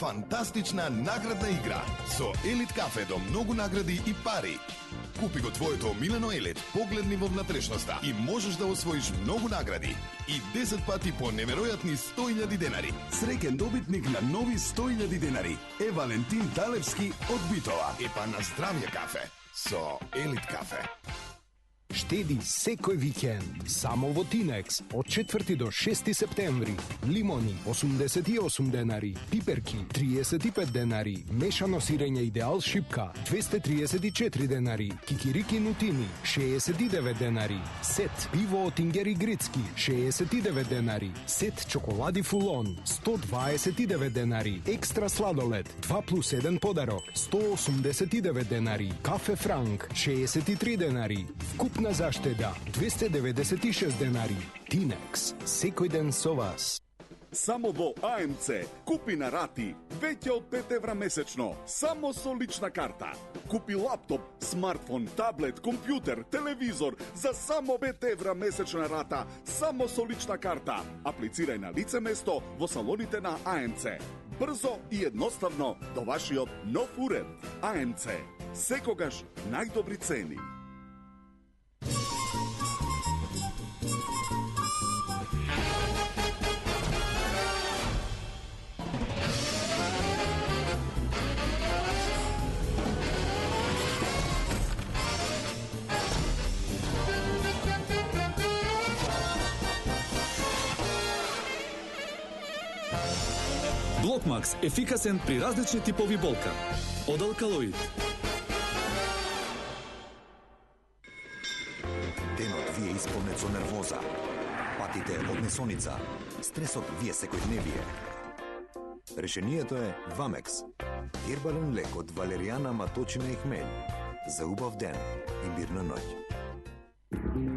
Фантастична наградна игра со Елит кафе до многу награди и пари. Купи го твоето омилено Елит, погледни во внатрешноста и можеш да освоиш многу награди и 10 пати по неверојатни 100.000 денари. Среќен добитник на нови 100.000 денари е Валентин Талевски од Битола. Епа на здравје кафе со Елит кафе. Штеди секој викенд само во Тинекс од 4 до 6 септември. Лимони 88 денари, пиперки 35 денари, мешано сирење идеал шипка 234 денари, кикирики нутини 69 денари, сет пиво од Ингери Грицки 69 денари, сет чоколади Фулон 129 денари, екстра сладолед 2+1 подарок 189 денари, кафе Франк 63 денари, вкупна заштеда 296 денари. Тинекс, секој ден со вас. Само во АМЦ купи на рати веќе од 5 евра месечно, само со лична карта. Купи лаптоп, смартфон, таблет, компјутер, телевизор за само 5 евра месечна рата, само со лична карта. Аплицирај на лице место во салоните на АМЦ. Брзо и едноставно до вашиот нов уред. АМЦ. Секогаш најдобри цени. Блокмакс ефикасен при различни типови болка. Од алкалоид. Денот ви е исполнет со нервоза. Патите од несоница. Стресот ви е секојдневие. Решението е Вамекс. Хербален лек од валеријана, маточина и хмелј. За убав ден и мирна ноќ.